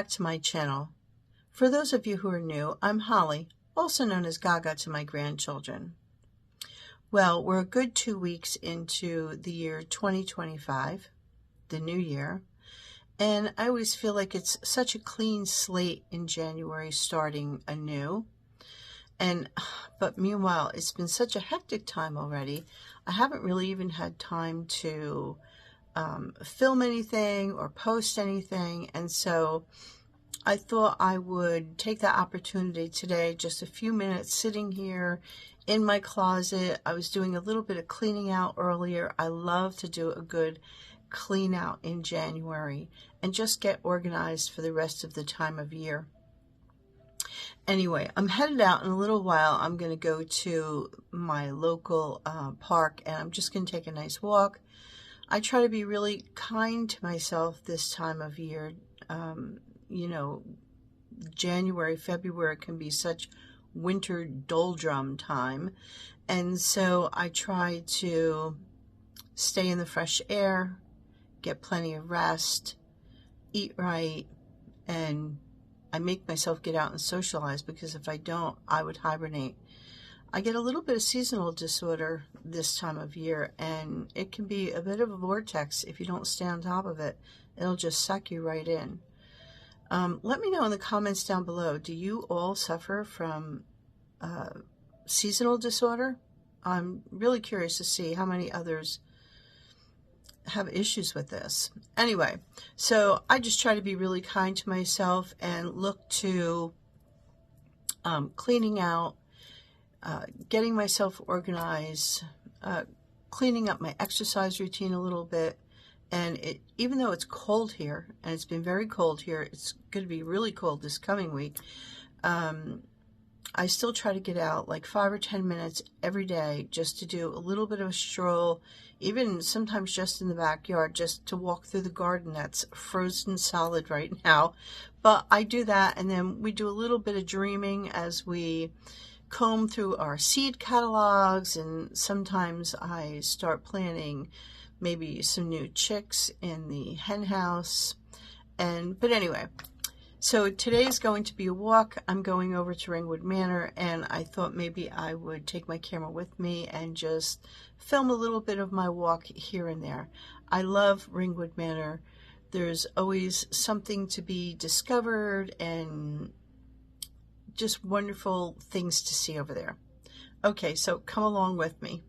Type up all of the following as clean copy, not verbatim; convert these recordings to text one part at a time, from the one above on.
back to my channel. For those of you who are new, I'm Holly, also known as Gaga to my grandchildren. Well, we're a good 2 weeks into the year 2025, the new year, and I always feel like it's such a clean slate in January starting anew. But meanwhile, it's been such a hectic time already. I haven't really even had time to film anything or post anything, and so I thought I would take that opportunity today, just a few minutes sitting here in my closet. I was doing a little bit of cleaning out earlier. I love to do a good clean out in January and just get organized for the rest of the time of year. Anyway, I'm headed out in a little while. I'm going to go to my local park, and I'm just going to take a nice walk. I try to be really kind to myself this time of year. You know, January, February can be such winter doldrum time. And so I try to stay in the fresh air, get plenty of rest, eat right, and I make myself get out and socialize, because if I don't, I would hibernate. I get a little bit of seasonal disorder this time of year, and it can be a bit of a vortex. If you don't stay on top of it, it'll just suck you right in. Let me know in the comments down below, do you all suffer from seasonal disorder? I'm really curious to see how many others have issues with this. Anyway, so I just try to be really kind to myself and look to cleaning out, getting myself organized, cleaning up my exercise routine a little bit. And even though it's cold here, and it's been very cold here, it's going to be really cold this coming week, I still try to get out like 5 or 10 minutes every day just to do a little bit of a stroll, even sometimes just in the backyard, just to walk through the garden that's frozen solid right now. But I do that, and then we do a little bit of dreaming as we comb through our seed catalogs, and sometimes I start planning maybe some new chicks in the hen house. But anyway, so today is going to be a walk. I'm going over to Ringwood Manor, and I thought maybe I would take my camera with me and just film a little bit of my walk here and there. I love Ringwood Manor. There's always something to be discovered and just wonderful things to see over there. Okay, so come along with me.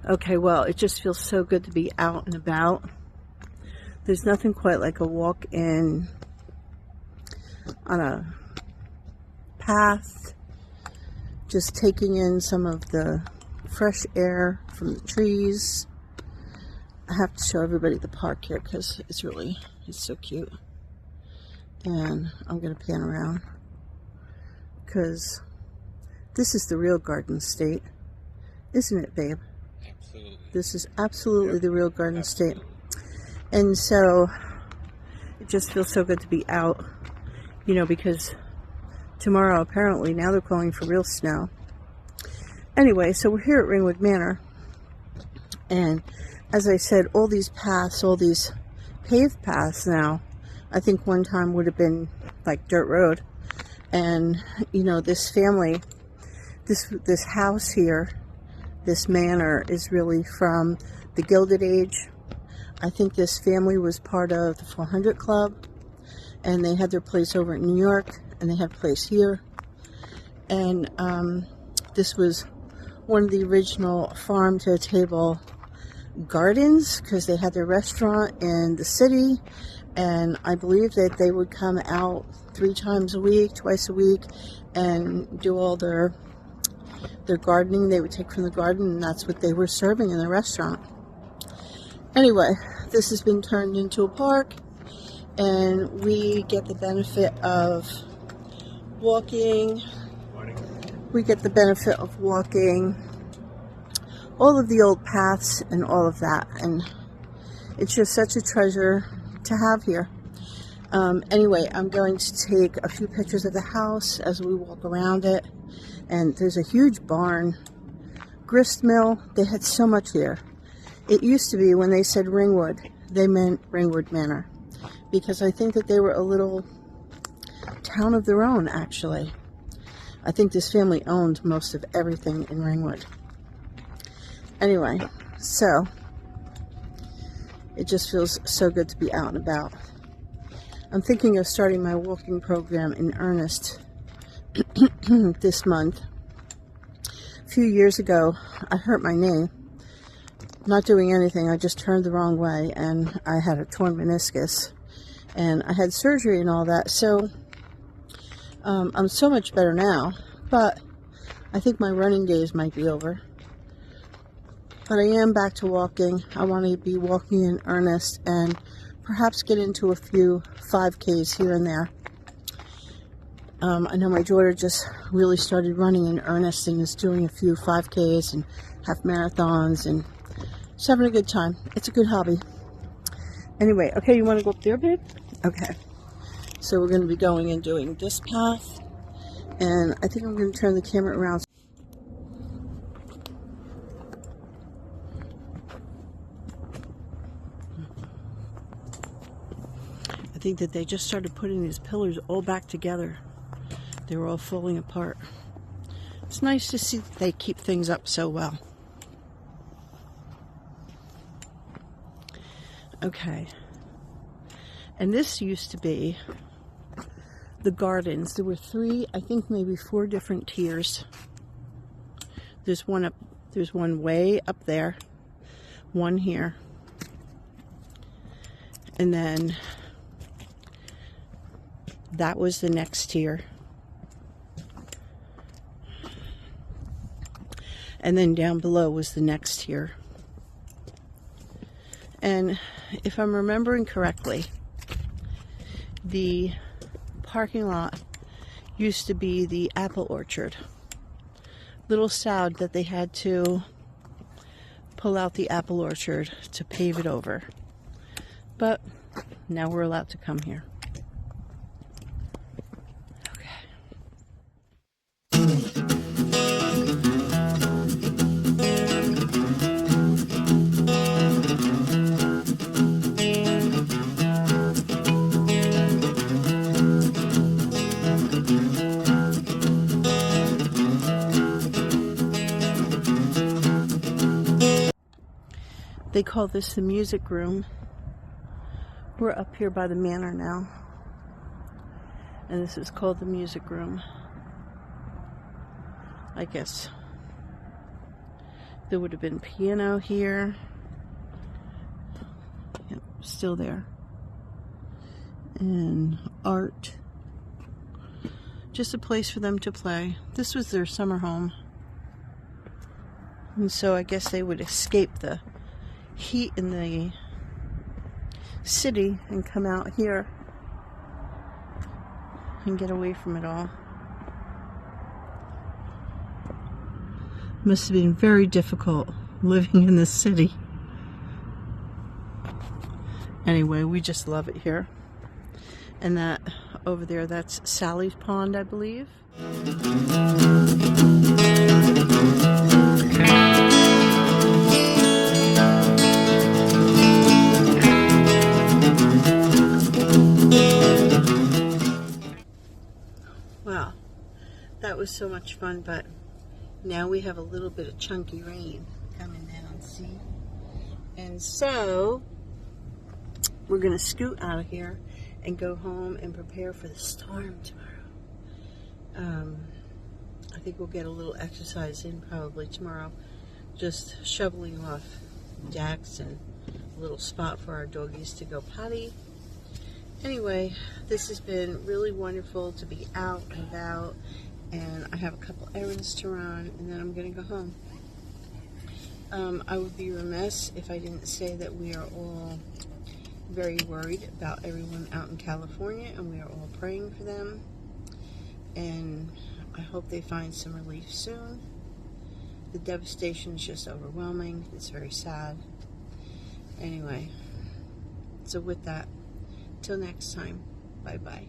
Okay, well, it just feels so good to be out and about. There's nothing quite like a walk on a path, just taking in some of the fresh air from the trees. I have to show everybody the park here because it's so cute. And I'm going to pan around because this is the real Garden State, isn't it, babe? This is absolutely the real Garden State. And so it just feels so good to be out, you know, because tomorrow apparently now they're calling for real snow. Anyway, so we're here at Ringwood Manor, and as I said, all these paths, all these paved paths now, I think one time would have been like dirt road. And you know, this family, this house here, this manor is really from the Gilded Age. I think this family was part of the 400 Club, and they had their place over in New York, and they had a place here. And this was one of the original farm to table gardens, because they had their restaurant in the city, and I believe that they would come out 3 times a week, twice a week, and do all their gardening they would take from the garden, and that's what they were serving in the restaurant. Anyway, this has been turned into a park, and we get the benefit of walking. We get the benefit of walking all of the old paths and all of that, and it's just such a treasure to have here. Anyway, I'm going to take a few pictures of the house as we walk around it, and there's a huge barn, grist mill. They had so much here. It used to be, when they said Ringwood, they meant Ringwood Manor, because I think that they were a little town of their own, actually. I think this family owned most of everything in Ringwood. Anyway, so it just feels so good to be out and about. I'm thinking of starting my walking program in earnest this month. A few years ago, I hurt my knee. Not doing anything, I just turned the wrong way, and I had a torn meniscus, and I had surgery and all that, so I'm so much better now, but I think my running days might be over. But I am back to walking. I want to be walking in earnest and perhaps get into a few 5Ks here and there. I know my daughter just really started running in earnest and is doing a few 5Ks and half marathons, and she's having a good time. It's a good hobby. Anyway, okay, you want to go up there, babe? Okay. So we're going to be going and doing this path, and I think I'm going to turn the camera around. I think that they just started putting these pillars all back together. They were all falling apart. It's nice to see that they keep things up so well. Okay. And this used to be the gardens. There were 3, I think maybe 4 different tiers. There's one way up there, one here, and then that was the next tier. And then down below was the next tier. And if I'm remembering correctly, the parking lot used to be the apple orchard. Little sad that they had to pull out the apple orchard to pave it over. But now we're allowed to come here. They call this the music room. We're up here by the Manor now, and this is called the music room. I guess there would have been piano here. Yep, still there. And art. Just a place for them to play. This was their summer home. And so I guess they would escape the heat in the city and come out here and get away from it all. Must have been very difficult living in the city. Anyway, we just love it here. And that over there, that's Sally's Pond, I believe. Wow, that was so much fun, but now we have a little bit of chunky rain coming down, see? And so we're going to scoot out of here and go home and prepare for the storm tomorrow. I think we'll get a little exercise in probably tomorrow. Just shoveling off decks and a little spot for our doggies to go potty. Anyway, this has been really wonderful to be out and about, and I have a couple errands to run, and then I'm going to go home. I would be remiss if I didn't say that we are all very worried about everyone out in California, and we are all praying for them, and I hope they find some relief soon. The devastation is just overwhelming. It's very sad. Anyway, so with that, till next time, bye-bye.